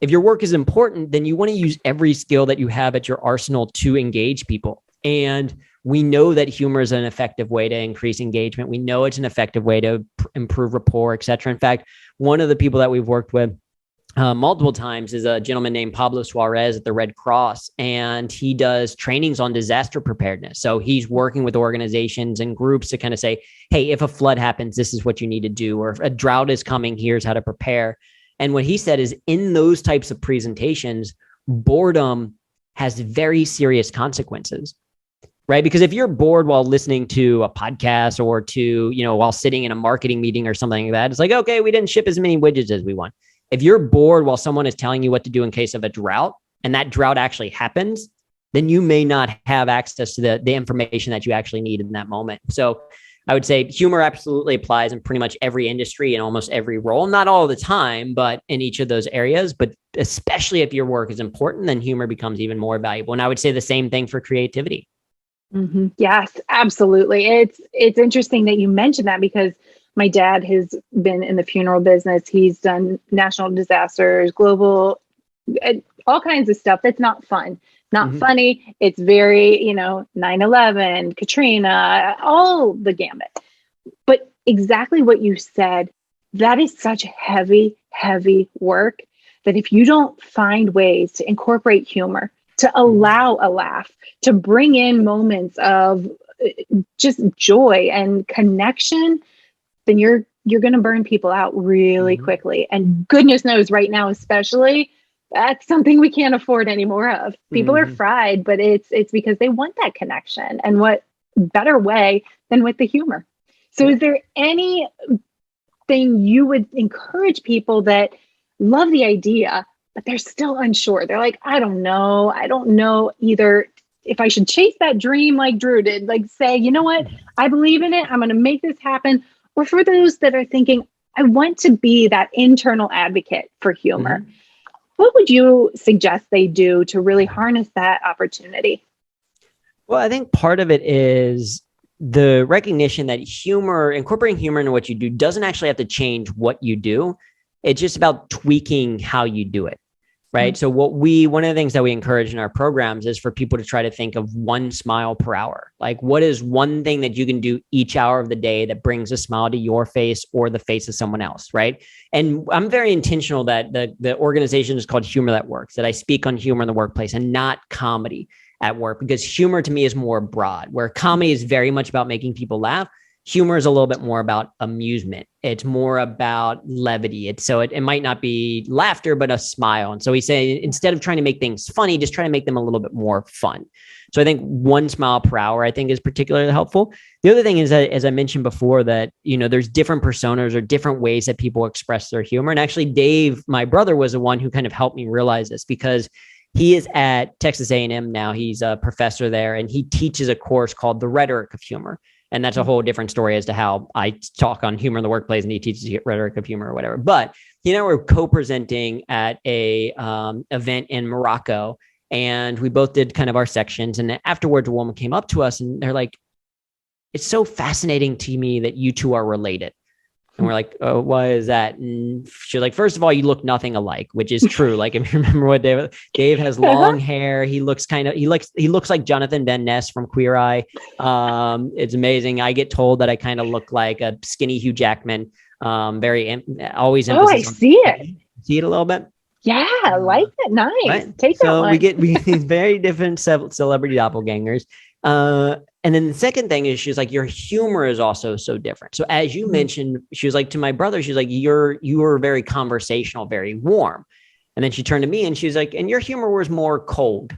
if your work is important, then you want to use every skill that you have at your arsenal to engage people. And we know that humor is an effective way to increase engagement. We know it's an effective way to improve rapport, et cetera. In fact, one of the people that we've worked with multiple times is a gentleman named Pablo Suarez at the Red Cross, and he does trainings on disaster preparedness. So he's working with organizations and groups to kind of say, hey, if a flood happens, this is what you need to do, or if a drought is coming, here's how to prepare. And what he said is, in those types of presentations, boredom has very serious consequences, right? Because if you're bored while listening to a podcast, or to, while sitting in a marketing meeting or something like that, it's like, okay, we didn't ship as many widgets as we want. If you're bored while someone is telling you what to do in case of a drought, and that drought actually happens, then you may not have access to the information that you actually need in that moment. So I would say humor absolutely applies in pretty much every industry and almost every role, not all the time, but in each of those areas. But especially if your work is important, then humor becomes even more valuable. And I would say the same thing for creativity. Mm-hmm. Yes, absolutely. It's interesting that you mentioned that, because my dad has been in the funeral business. He's done national disasters, global, all kinds of stuff that's not fun, not funny. It's very, 9/11, Katrina, all the gambit. But exactly what you said, that is such heavy, heavy work, that if you don't find ways to incorporate humor, to allow a laugh, to bring in moments of just joy and connection, then you're going to burn people out really quickly. And goodness knows right now, especially, that's something we can't afford any more of. People are fried, but it's because they want that connection. And what better way than with the humor? So is there anything you would encourage people that love the idea, but they're still unsure? They're like, I don't know either if I should chase that dream like Drew did, like say, you know what, I believe in it, I'm going to make this happen. Or for those that are thinking, I want to be that internal advocate for humor, what would you suggest they do to really harness that opportunity? Well, I think part of it is the recognition that incorporating humor into what you do doesn't actually have to change what you do. It's just about tweaking how you do it. Right. So one of the things that we encourage in our programs is for people to try to think of 1 smile per hour. Like, what is one thing that you can do each hour of the day that brings a smile to your face or the face of someone else? Right. And I'm very intentional that the organization is called Humor That Works, that I speak on humor in the workplace and not comedy at work, because humor to me is more broad, where comedy is very much about making people laugh. humor is a little bit more about amusement. It's more about levity. It might not be laughter, but a smile. And so we say, instead of trying to make things funny, just try to make them a little bit more fun. So I think 1 smile per hour, I think, is particularly helpful. The other thing is that, as I mentioned before, that, there's different personas or different ways that people express their humor. And actually, Dave, my brother, was the one who kind of helped me realize this, because he is at Texas A&M now. He's a professor there, and he teaches a course called The Rhetoric of Humor. And that's a whole different story as to how I talk on humor in the workplace, and he teaches rhetoric of humor or whatever. But he and I were co-presenting at a event in Morocco, and we both did kind of our sections. And afterwards, a woman came up to us, and they're like, "It's so fascinating to me that you two are related." And we're like, "Oh, why is that?" And she's like, "First of all, you look nothing alike," which is true. Like, if you remember what Dave has long hair. He looks like Jonathan Van Ness from Queer Eye. It's amazing. I get told that I kind of look like a skinny Hugh Jackman. Always. Oh, I see it. See it a little bit. Yeah, I like it. Nice. Right? Take that one. We get these very different celebrity doppelgangers. And then the second thing is, she's like, your humor is also so different. So as you mentioned, she was like, to my brother, she's like, you were very conversational, very warm. And then she turned to me and she's like, and your humor was more cold.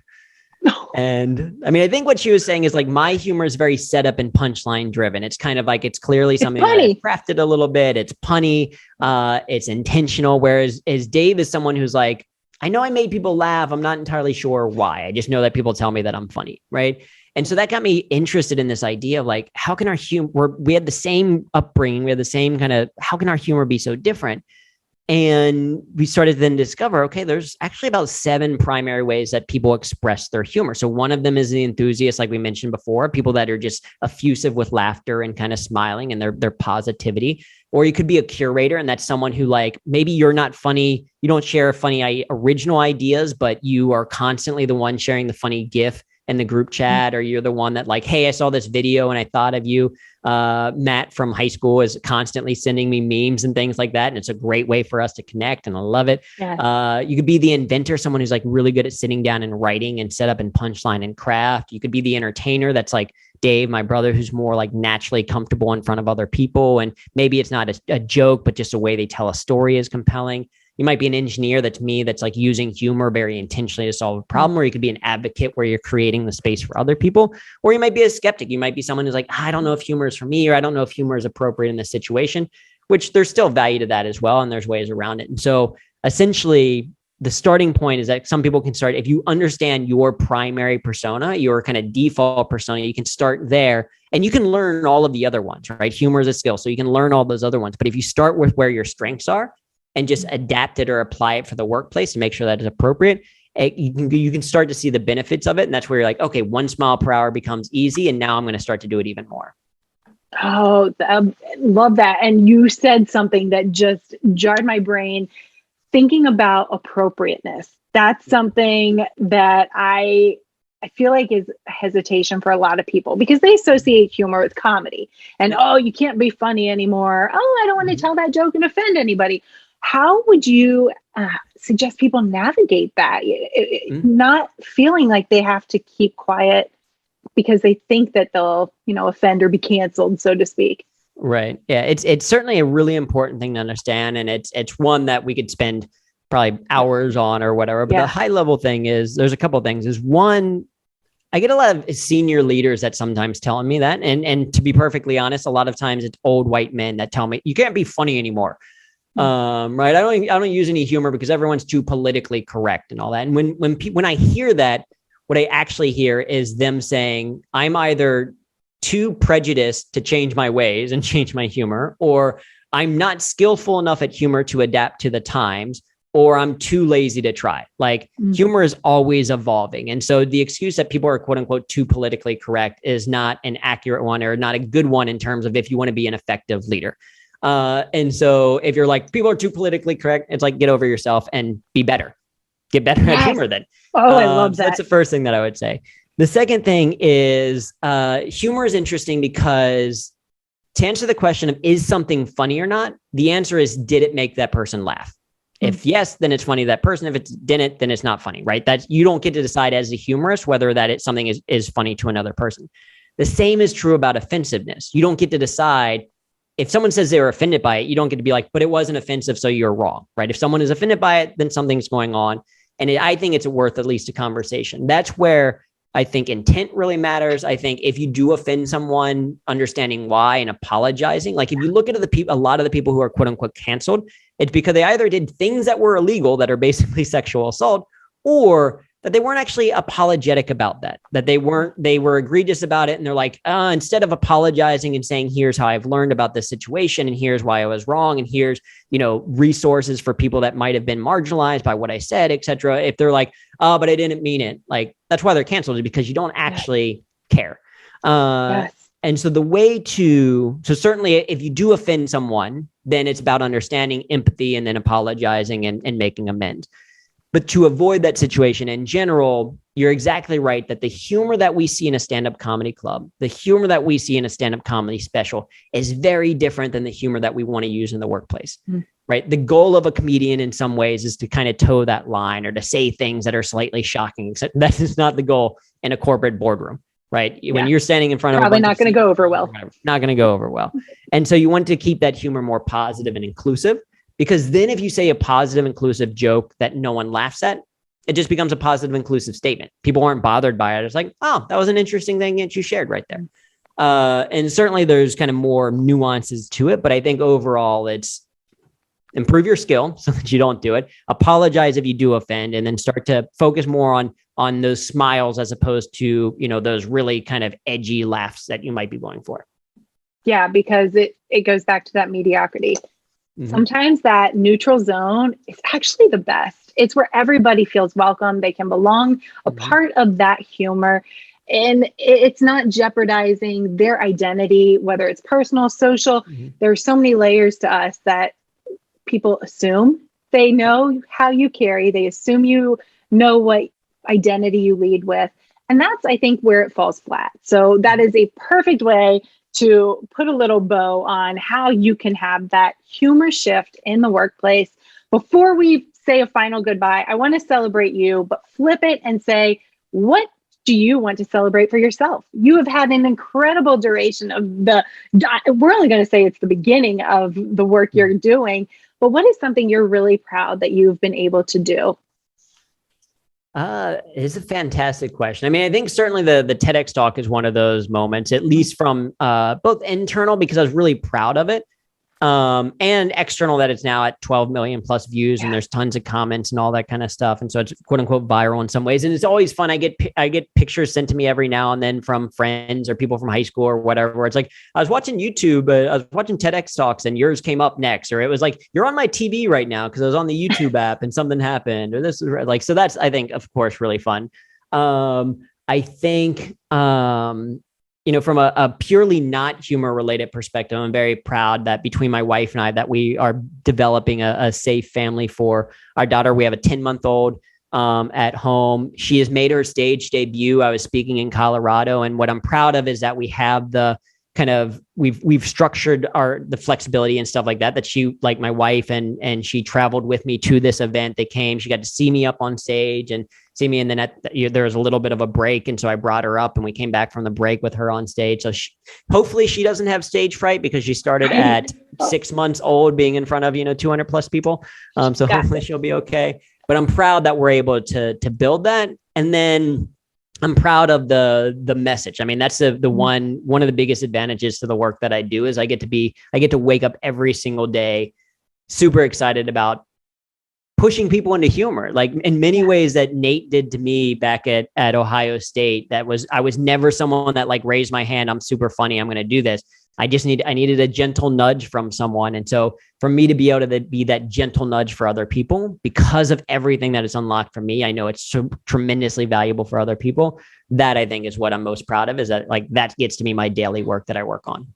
And I mean, I think what she was saying is like, my humor is very setup and punchline driven. It's kind of like, it's clearly something that's crafted a little bit. It's punny. It's intentional. Whereas Dave is someone who's like, I know I made people laugh. I'm not entirely sure why. I just know that people tell me that I'm funny. Right. And so that got me interested in this idea of like, how can our humor, we had the same upbringing, we had the same kind of, how can our humor be so different? And we started to then discover, okay, there's actually about 7 primary ways that people express their humor. So one of them is the enthusiast, like we mentioned before, people that are just effusive with laughter and kind of smiling and their positivity. Or you could be a curator, and that's someone who, like, maybe you're not funny, you don't share funny original ideas, but you are constantly the one sharing the funny GIF in the group chat, or you're the one that like, hey, I saw this video and I thought of you. Matt from high school is constantly sending me memes and things like that. And it's a great way for us to connect, and I love it. Yeah. You could be the inventor, someone who's like really good at sitting down and writing and set up and punchline and craft. You could be the entertainer, that's like Dave, my brother, who's more like naturally comfortable in front of other people. And maybe it's not a joke, but just a way they tell a story is compelling. You might be an engineer, that's me, that's like using humor very intentionally to solve a problem. Or you could be an advocate where you're creating the space for other people. Or you might be a skeptic. You might be someone who's like, I don't know if humor is for me, or I don't know if humor is appropriate in this situation, which there's still value to that as well. And there's ways around it. And so essentially the starting point is that some people can start, if you understand your primary persona, your kind of default persona, you can start there, and you can learn all of the other ones, right? Humor is a skill, so you can learn all those other ones. But if you start with where your strengths are and just adapt it or apply it for the workplace to make sure that it's appropriate, you can start to see the benefits of it. And that's where you're like, okay, 1 smile per hour becomes easy. And now I'm going to start to do it even more. Oh, love that. And you said something that just jarred my brain, thinking about appropriateness. That's something that I feel like is hesitation for a lot of people, because they associate humor with comedy and, oh, you can't be funny anymore. Oh, I don't want to tell that joke and offend anybody. How would you suggest people navigate that? Not feeling like they have to keep quiet because they think that they'll, offend or be canceled, so to speak. Right. Yeah. It's certainly a really important thing to understand. And it's one that we could spend probably hours on or whatever. But the high level thing is, there's a couple of things. Is one, I get a lot of senior leaders that sometimes telling me that. And to be perfectly honest, a lot of times it's old white men that tell me, you can't be funny anymore. Right. I don't use any humor because everyone's too politically correct and all that. And when I hear that, what I actually hear is them saying, I'm either too prejudiced to change my ways and change my humor, or I'm not skillful enough at humor to adapt to the times, or I'm too lazy to try. Like humor is always evolving. And so the excuse that people are quote unquote too politically correct is not an accurate one, or not a good one in terms of if you want to be an effective leader. And so if you're like, people are too politically correct, it's like, get over yourself and be better. Get better at humor then. Oh, I love that. That's the first thing that I would say. The second thing is humor is interesting because to answer the question of is something funny or not, the answer is, did it make that person laugh? If yes, then it's funny to that person. If it didn't, then it's not funny, right? That you don't get to decide as a humorist whether something is funny to another person. The same is true about offensiveness. You don't get to decide if someone says they were offended by it, you don't get to be like, but it wasn't offensive, so you're wrong, right? If someone is offended by it, then something's going on. And I think it's worth at least a conversation. That's where I think intent really matters. I think if you do offend someone, understanding why and apologizing. Like if you look at a lot of the people who are quote unquote canceled, it's because they either did things that were illegal that are basically sexual assault, or that they weren't actually apologetic about that they were egregious about it. And they're like, instead of apologizing and saying, here's how I've learned about this situation, and here's why I was wrong, and here's, resources for people that might have been marginalized by what I said, et cetera. If they're like, but I didn't mean it. Like, that's why they're canceled, is because you don't actually care. Yes. And so so certainly if you do offend someone, then it's about understanding, empathy, and then apologizing and making amends. But to avoid that situation in general, you're exactly right that the humor that we see in a stand-up comedy club, the humor that we see in a stand-up comedy special is very different than the humor that we want to use in the workplace, right? The goal of a comedian in some ways is to kind of toe that line or to say things that are slightly shocking, except that is not the goal in a corporate boardroom, right? Yeah. When you're standing in front of probably not going to go over well. Not going to go over well. And so you want to keep that humor more positive and inclusive. Because then if you say a positive, inclusive joke that no one laughs at, it just becomes a positive, inclusive statement. People aren't bothered by it. It's like, oh, that was an interesting thing that you shared right there. And certainly there's kind of more nuances to it. But I think overall, it's improve your skill so that you don't do it. Apologize if you do offend, and then start to focus more on those smiles as opposed to, those really kind of edgy laughs that you might be going for. Yeah, because it goes back to that mediocrity. Mm-hmm. Sometimes that neutral zone is actually the best. It's where everybody feels welcome. They can belong, a part of that humor. And it's not jeopardizing their identity, whether it's personal, social. There are so many layers to us that people assume they know how you carry. They assume you know what identity you lead with. And that's, I think, where it falls flat. So that is a perfect way to put a little bow on how you can have that humor shift in the workplace. Before we say a final goodbye, I want to celebrate you, but flip it and say, what do you want to celebrate for yourself? You have had an incredible duration of we're only going to say it's the beginning of the work you're doing, but what is something you're really proud that you've been able to do? It's a fantastic question. I mean, I think certainly the TEDx talk is one of those moments, at least from both internal, because I was really proud of it, and external, that it's now at 12 million plus views, and there's tons of comments and all that kind of stuff. And so it's quote unquote viral in some ways. And it's always fun. I get pictures sent to me every now and then from friends or people from high school or whatever, where it's like, I was watching YouTube, I was watching TEDx talks and yours came up next, or it was like, you're on my TV right now because I was on the YouTube app and something happened, or this is like, so that's, I think, of course, really fun. I think, from a purely not humor related perspective, I'm very proud that between my wife and I, that we are developing a safe family for our daughter. We have a 10-month-old at home. She has made her stage debut. I was speaking in Colorado, and what I'm proud of is that we have the kind of, we've structured the flexibility and stuff like that she, like my wife, and she traveled with me to this event. They came, she got to see me up on stage and see me. And then there was a little bit of a break. And so I brought her up and we came back from the break with her on stage. So hopefully she doesn't have stage fright, because she started at 6 months old being in front of, 200 plus people. So hopefully she'll be okay. But I'm proud that we're able to build that. And then I'm proud of the message. I mean, that's the one of the biggest advantages to the work that I do is I get to wake up every single day super excited about pushing people into humor, like in many ways that Nate did to me back at Ohio State. I was never someone that like raised my hand, I'm super funny, I'm going to do this. I needed a gentle nudge from someone. And so for me to be able to be that gentle nudge for other people, because of everything that is unlocked for me, I know it's so tremendously valuable for other people. That I think is what I'm most proud of, is that like that gets to me my daily work that I work on.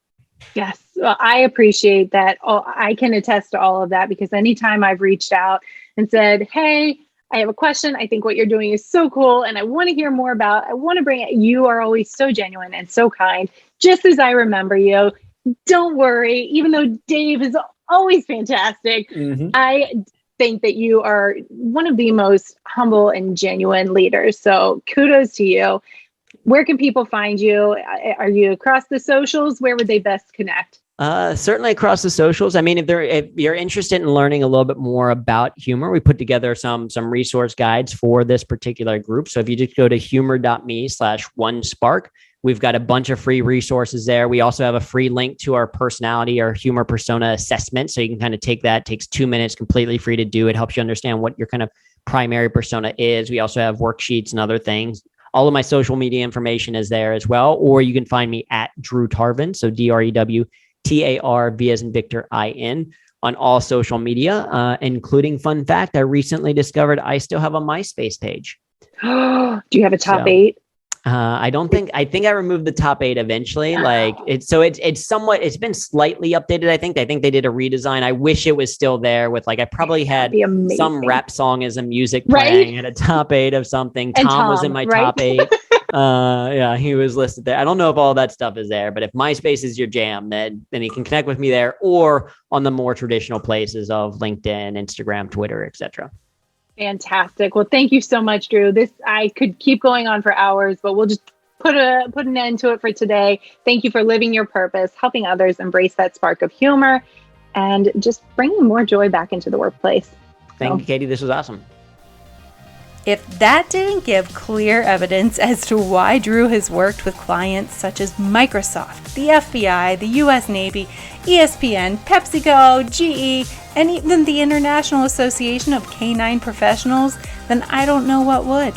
Yes, well, I appreciate that. I can attest to all of that, because anytime I've reached out and said, hey, I have a question, I think what you're doing is so cool, and I want to hear more about, I want to bring it. You are always so genuine and so kind, just as I remember you. Don't worry, even though Dave is always fantastic, I think that you are one of the most humble and genuine leaders. So kudos to you. where can people find you? Are you across the socials? Where would they best connect? Certainly across the socials. I mean, if you're interested in learning a little bit more about humor, we put together some resource guides for this particular group. So if you just go to humor.me/onespark, we've got a bunch of free resources there. We also have a free link to our personality or humor persona assessment. So you can kind of take that. It takes 2 minutes, completely free to do. It helps you understand what your kind of primary persona is. We also have worksheets and other things. All of my social media information is there as well. Or you can find me at Drew Tarvin. So DREWTARV as in Victor IN on all social media, including, fun fact, I recently discovered I still have a MySpace page. Do you have a top 8? I think I removed the top 8 eventually. Like it's been slightly updated. I think they did a redesign. I wish it was still there with like, I probably had some rap song as a music playing at a top 8 of something. And Tom was in my top 8. Yeah, he was listed there. I don't know if all that stuff is there, but if MySpace is your jam, then you can connect with me there or on the more traditional places of LinkedIn, Instagram, Twitter, etc. Fantastic. Well, thank you so much, Drew. I could keep going on for hours, but we'll just put an end to it for today. Thank you for living your purpose, helping others embrace that spark of humor, and just bringing more joy back into the workplace. Thank you, Katie. This was awesome. If that didn't give clear evidence as to why Drew has worked with clients such as Microsoft, the FBI, the U.S. Navy, ESPN, PepsiCo, GE, and even the International Association of Canine Professionals, then I don't know what would.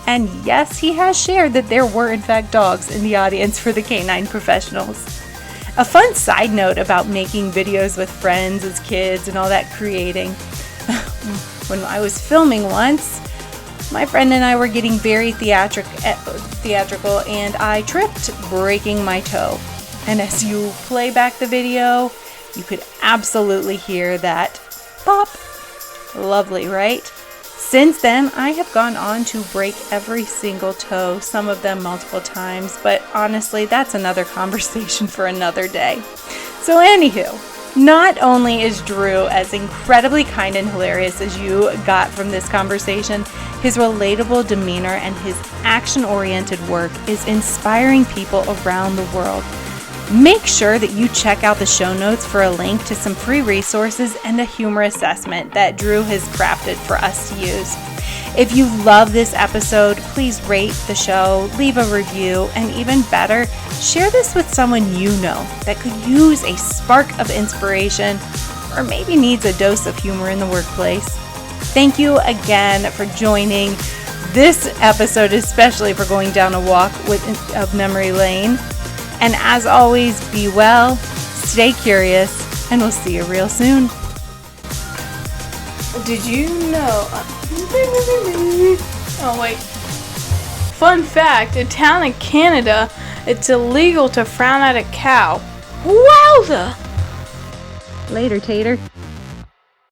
And yes, he has shared that there were in fact dogs in the audience for the Canine Professionals. A fun side note about making videos with friends as kids and all that creating. When I was filming once, my friend and I were getting very theatrical, and I tripped, breaking my toe. And as you play back the video, you could absolutely hear that pop. Lovely, right? Since then, I have gone on to break every single toe, some of them multiple times, but honestly, that's another conversation for another day. So anywho, not only is Drew as incredibly kind and hilarious as you got from this conversation, his relatable demeanor and his action-oriented work is inspiring people around the world. Make sure that you check out the show notes for a link to some free resources and a humor assessment that Drew has crafted for us to use. If you love this episode, please rate the show, leave a review, and even better, share this with someone you know that could use a spark of inspiration or maybe needs a dose of humor in the workplace. Thank you again for joining this episode, especially for going down a walk of memory lane. And as always, be well, stay curious, and we'll see you real soon. Did you know? Oh, wait. Fun fact, a town in Canada, it's illegal to frown at a cow. Wowza! Later, Tater.